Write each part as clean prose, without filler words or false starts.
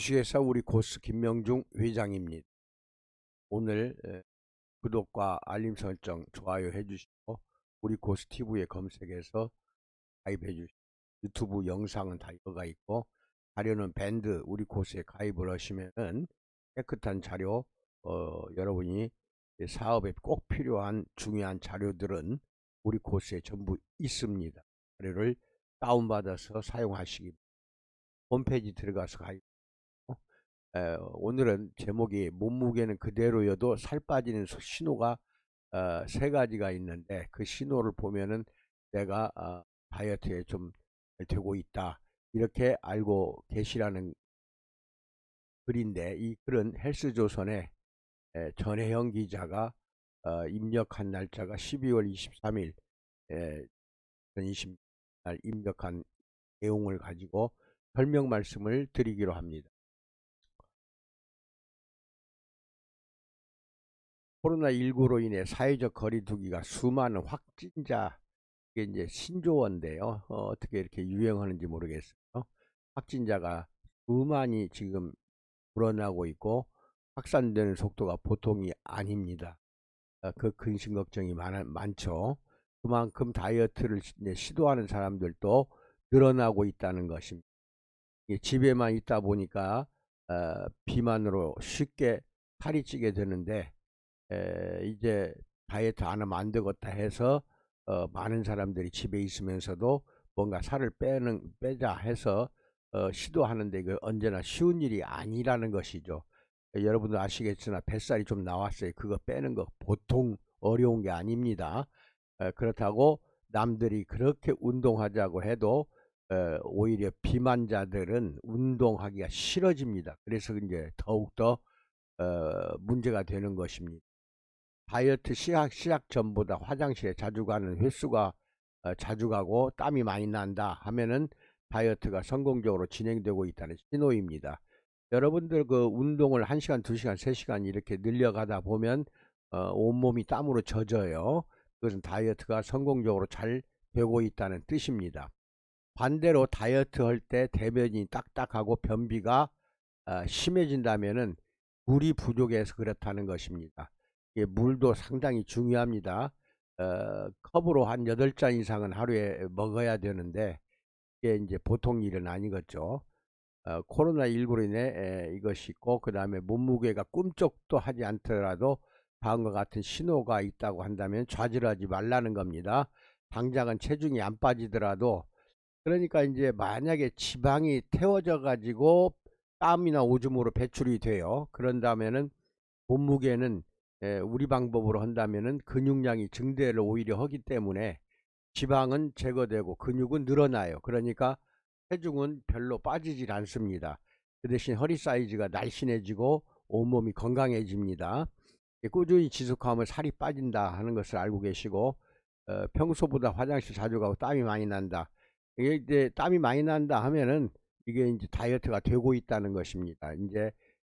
주식회사 우리코스 김명중 회장입니다. 오늘 구독과 알림 설정, 좋아요 해주시고 우리코스 TV에 검색해서 가입해 주시고 유튜브 영상은 다 이어가 있고 자료는 밴드 우리코스에 가입을 하시면은 깨끗한 자료, 여러분이 사업에 꼭 필요한 중요한 자료들은 우리코스에 전부 있습니다. 자료를 다운받아서 사용하시기 홈페이지 들어가서 가입. 오늘은 제목이 몸무게는 그대로여도 살 빠지는 신호가 세 가지가 있는데 그 신호를 보면은 내가 다이어트에 좀 되고 있다 이렇게 알고 계시라는 글인데, 이 글은 헬스조선의 전혜영 기자가 입력한 날짜가 12월 23일 2020날 입력한 내용을 가지고 설명 말씀을 드리기로 합니다. 코로나19로 인해 사회적 거리두기가 수많은 확진자, 이게 이제 신조어인데요. 어떻게 이렇게 유행하는지 모르겠어요. 확진자가 수만이 지금 불어나고 있고 확산되는 속도가 보통이 아닙니다. 그 근심 걱정이 많죠. 그만큼 다이어트를 이제 시도하는 사람들도 늘어나고 있다는 것입니다. 집에만 있다 보니까 비만으로 쉽게 살이 찌게 되는데, 이제 다이어트 안 하면 안 되겠다 해서 많은 사람들이 집에 있으면서도 뭔가 살을 빼자 해서 시도하는데, 그 언제나 쉬운 일이 아니라는 것이죠. 여러분도 아시겠으나 뱃살이 좀 나왔어요. 그거 빼는 거 보통 어려운 게 아닙니다. 그렇다고 남들이 그렇게 운동하자고 해도 오히려 비만자들은 운동하기가 싫어집니다. 그래서 이제 더욱더 문제가 되는 것입니다. 다이어트 시작 전보다 화장실에 자주 가는 횟수가 자주 가고 땀이 많이 난다 하면은 다이어트가 성공적으로 진행되고 있다는 신호입니다. 여러분들 그 운동을 1시간, 2시간, 3시간 이렇게 늘려가다 보면 온몸이 땀으로 젖어요. 그것은 다이어트가 성공적으로 잘 되고 있다는 뜻입니다. 반대로 다이어트 할 때 대변이 딱딱하고 변비가 심해진다면은 물이 부족해서 그렇다는 것입니다. 물도 상당히 중요합니다. 컵으로 한 8잔 이상은 하루에 먹어야 되는데 이게 이제 보통 일은 아니겠죠. 코로나19로 인해 이것이 있고, 그 다음에 몸무게가 꿈쩍도 하지 않더라도 다음과 같은 신호가 있다고 한다면 좌절하지 말라는 겁니다. 당장은 체중이 안 빠지더라도, 그러니까 이제 만약에 지방이 태워져 가지고 땀이나 오줌으로 배출이 돼요. 그런다면은 몸무게는 우리 방법으로 한다면은 근육량이 증대를 오히려 하기 때문에 지방은 제거되고 근육은 늘어나요. 그러니까 체중은 별로 빠지질 않습니다. 그 대신 허리 사이즈가 날씬해지고 온몸이 건강해집니다. 꾸준히 지속하면 살이 빠진다 하는 것을 알고 계시고, 평소보다 화장실 자주 가고 땀이 많이 난다. 이게 이제 땀이 많이 난다 하면은 이게 이제 다이어트가 되고 있다는 것입니다. 이제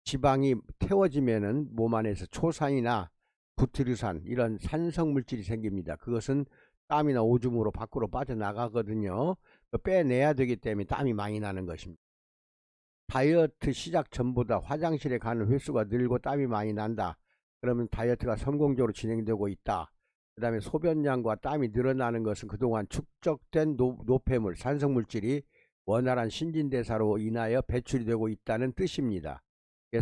지방이 태워지면은 몸 안에서 초산이나 구트르산 이런 산성 물질이 생깁니다. 그것은 땀이나 오줌으로 밖으로 빠져나가거든요. 빼내야 되기 때문에 땀이 많이 나는 것입니다. 다이어트 시작 전보다 화장실에 가는 횟수가 늘고 땀이 많이 난다. 그러면 다이어트가 성공적으로 진행되고 있다. 그 다음에 소변량과 땀이 늘어나는 것은 그동안 축적된 노폐물, 산성물질이 원활한 신진대사로 인하여 배출이 되고 있다는 뜻입니다.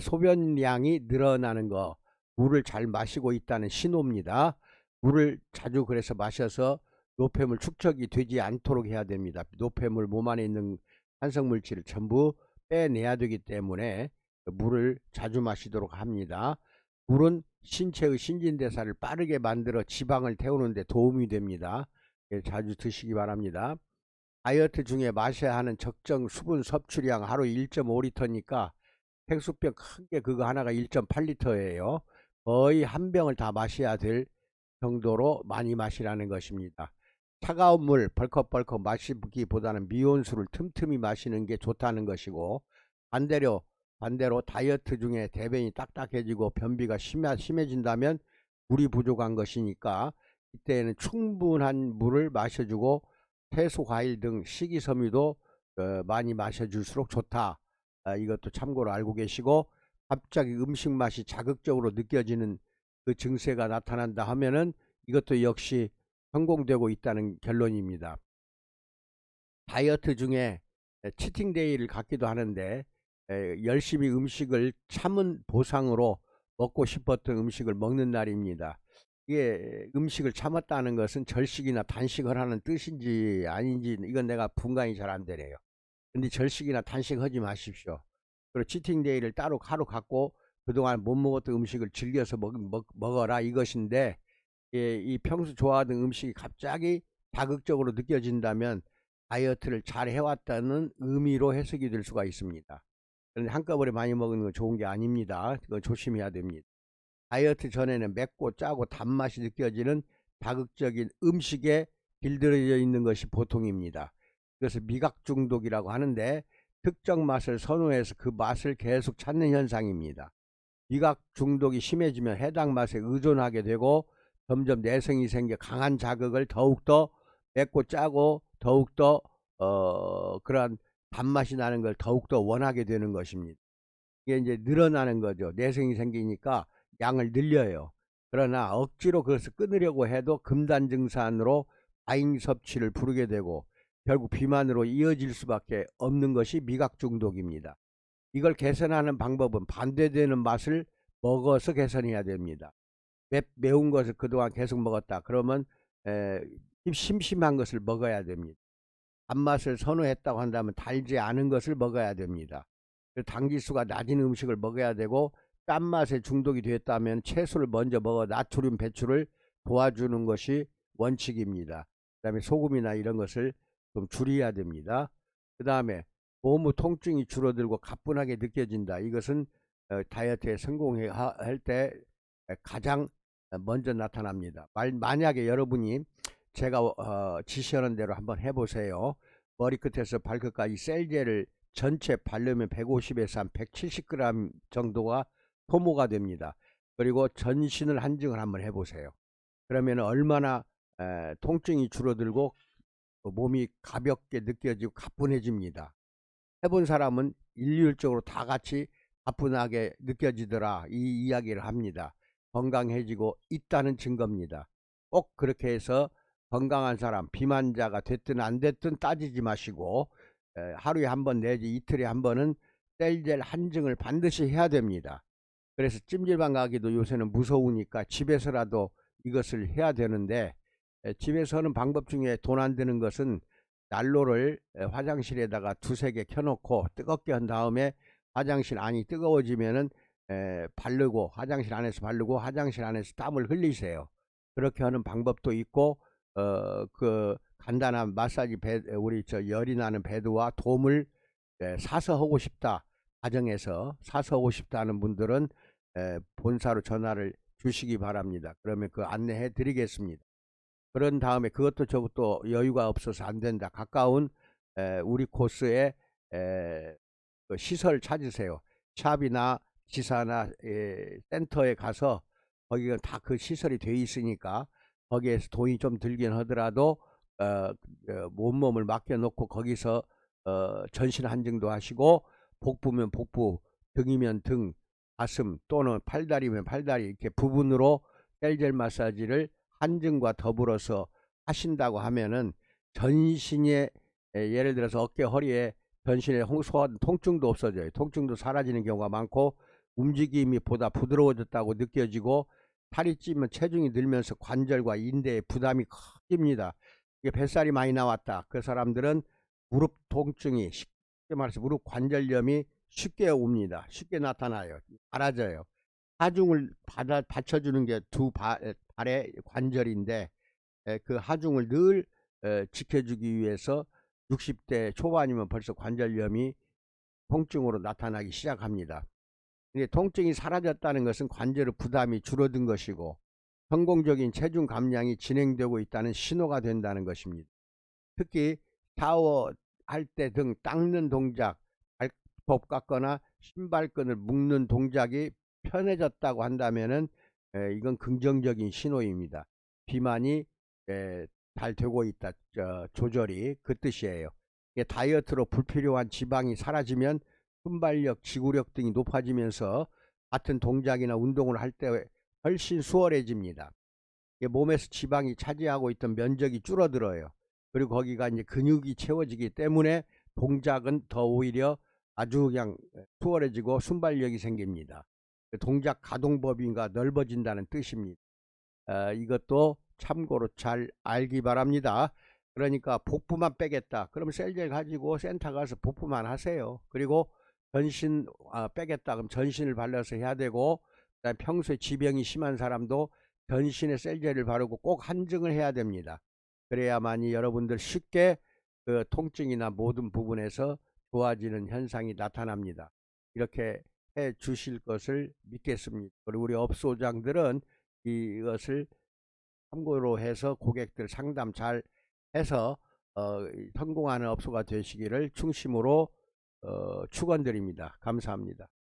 소변량이 늘어나는 거, 물을 잘 마시고 있다는 신호입니다. 물을 자주 그래서 마셔서 노폐물 축적이 되지 않도록 해야 됩니다. 노폐물, 몸 안에 있는 산성물질을 전부 빼내야 되기 때문에 물을 자주 마시도록 합니다. 물은 신체의 신진대사를 빠르게 만들어 지방을 태우는 데 도움이 됩니다. 자주 드시기 바랍니다. 다이어트 중에 마셔야 하는 적정 수분 섭취량 하루 1.5리터니까 생수병 큰 게 그거 하나가 1.8리터예요. 거의 한 병을 다 마셔야 될 정도로 많이 마시라는 것입니다. 차가운 물 벌컥벌컥 마시기보다는 미온수를 틈틈이 마시는 게 좋다는 것이고, 반대로 다이어트 중에 대변이 딱딱해지고 변비가 심해진다면 물이 부족한 것이니까 이때에는 충분한 물을 마셔주고 채소, 과일 등 식이섬유도 많이 마셔줄수록 좋다. 이것도 참고로 알고 계시고, 갑자기 음식 맛이 자극적으로 느껴지는 그 증세가 나타난다 하면은 이것도 역시 성공되고 있다는 결론입니다. 다이어트 중에 치팅데이를 갖기도 하는데, 열심히 음식을 참은 보상으로 먹고 싶었던 음식을 먹는 날입니다. 이게 음식을 참았다는 것은 절식이나 단식을 하는 뜻인지 아닌지 이건 내가 분간이 잘 안 되네요. 근데 절식이나 단식하지 마십시오. 그리고 치팅데이를 따로 하루 갖고 그동안 못 먹었던 음식을 즐겨서 먹어라 이것인데, 이 평소 좋아하던 음식이 갑자기 자극적으로 느껴진다면 다이어트를 잘 해왔다는 의미로 해석이 될 수가 있습니다. 그런데 한꺼번에 많이 먹는 건 좋은 게 아닙니다. 그거 조심해야 됩니다. 다이어트 전에는 맵고 짜고 단맛이 느껴지는 자극적인 음식에 길들여져 있는 것이 보통입니다. 그래서 미각 중독이라고 하는데, 특정 맛을 선호해서 그 맛을 계속 찾는 현상입니다. 미각 중독이 심해지면 해당 맛에 의존하게 되고 점점 내성이 생겨 강한 자극을 더욱더 맵고 짜고 더욱더 그러한 단맛이 나는 걸 더욱더 원하게 되는 것입니다. 이게 이제 늘어나는 거죠. 내성이 생기니까 양을 늘려요. 그러나 억지로 그것을 끊으려고 해도 금단 증산으로 과잉 섭취를 부르게 되고 결국 비만으로 이어질 수밖에 없는 것이 미각 중독입니다. 이걸 개선하는 방법은 반대되는 맛을 먹어서 개선해야 됩니다. 매운 것을 그동안 계속 먹었다 그러면 심심한 것을 먹어야 됩니다. 단맛을 선호했다고 한다면 달지 않은 것을 먹어야 됩니다. 당지수가 낮은 음식을 먹어야 되고, 짠맛에 중독이 됐다면 채소를 먼저 먹어 나트륨 배출을 도와주는 것이 원칙입니다. 그 다음에 소금이나 이런 것을 좀 줄여야 됩니다. 그 다음에 몸의 통증이 줄어들고 가뿐하게 느껴진다. 이것은 다이어트에 성공할 때 가장 먼저 나타납니다. 만약에 여러분이 제가 지시하는 대로 한번 해보세요. 머리끝에서 발끝까지 셀젤을 전체 바르면 150에서 한 170g 정도가 소모가 됩니다. 그리고 전신을 한증을 한번 해보세요. 그러면 얼마나 통증이 줄어들고 몸이 가볍게 느껴지고 가뿐해집니다. 해본 사람은 일률적으로 다 같이 가뿐하게 느껴지더라 이 이야기를 합니다. 건강해지고 있다는 증거입니다. 꼭 그렇게 해서 건강한 사람, 비만자가 됐든 안 됐든 따지지 마시고 하루에 한 번 내지 이틀에 한 번은 셀젤 한증을 반드시 해야 됩니다. 그래서 찜질방 가기도 요새는 무서우니까 집에서라도 이것을 해야 되는데, 집에서 하는 방법 중에 돈 안 드는 것은 난로를 화장실에다가 두세 개 켜놓고 뜨겁게 한 다음에 화장실 안이 뜨거워지면은 바르고 화장실 안에서 바르고 화장실 안에서 땀을 흘리세요. 그렇게 하는 방법도 있고, 그 간단한 마사지 우리 열이 나는 베드와 돔을 사서 하고 싶다, 가정에서 사서 하고 싶다는 분들은 본사로 전화를 주시기 바랍니다. 그러면 그 안내해 드리겠습니다. 그런 다음에 그것도 저것도 여유가 없어서 안 된다. 가까운 우리 코스에 그 시설 찾으세요. 샵이나 지사나 센터에 가서 거기가 다 그 시설이 돼 있으니까 거기에서 돈이 좀 들긴 하더라도 몸을 맡겨놓고 거기서 전신 한증도 하시고, 복부면 복부, 등이면 등, 가슴 또는 팔다리면 팔다리 이렇게 부분으로 셀젤 마사지를 한증과 더불어서 하신다고 하면은 전신에 예를 들어서 어깨 허리에 전신에 소화된 통증도 없어져요. 통증도 사라지는 경우가 많고 움직임이 보다 부드러워졌다고 느껴지고, 살이 찌면 체중이 늘면서 관절과 인대에 부담이 커집니다. 이게 뱃살이 많이 나왔다, 그 사람들은 무릎 통증이, 쉽게 말해서 무릎 관절염이 쉽게 옵니다. 쉽게 나타나요. 사라져요. 하중을 받쳐주는 게 두 발의 관절인데, 그 하중을 늘 지켜주기 위해서 60대 초반이면 벌써 관절염이 통증으로 나타나기 시작합니다. 근데 통증이 사라졌다는 것은 관절의 부담이 줄어든 것이고 성공적인 체중 감량이 진행되고 있다는 신호가 된다는 것입니다. 특히 샤워할 때 등 닦는 동작, 발톱 깎거나 신발끈을 묶는 동작이 편해졌다고 한다면은 이건 긍정적인 신호입니다. 비만이 잘 되고 있다, 조절이 그 뜻이에요. 다이어트로 불필요한 지방이 사라지면 순발력, 지구력 등이 높아지면서 같은 동작이나 운동을 할 때 훨씬 수월해집니다. 몸에서 지방이 차지하고 있던 면적이 줄어들어요. 그리고 거기가 이제 근육이 채워지기 때문에 동작은 더 오히려 아주 그냥 수월해지고 순발력이 생깁니다. 동작 가동 범위가 넓어진다는 뜻입니다. 이것도 참고로 잘 알기 바랍니다. 그러니까 복부만 빼겠다. 그럼 셀젤 가지고 센터 가서 복부만 하세요. 그리고 전신 빼겠다. 그럼 전신을 발라서 해야 되고, 그다음에 평소에 지병이 심한 사람도 전신에 셀젤을 바르고 꼭 한증을 해야 됩니다. 그래야만이 여러분들 쉽게 그 통증이나 모든 부분에서 좋아지는 현상이 나타납니다. 이렇게 해 주실 것을 믿겠습니다. 그리고 우리 업소장들은 이것을 참고로 해서 고객들 상담 잘 해서 성공하는 업소가 되시기를 충심으로 축원드립니다. 감사합니다.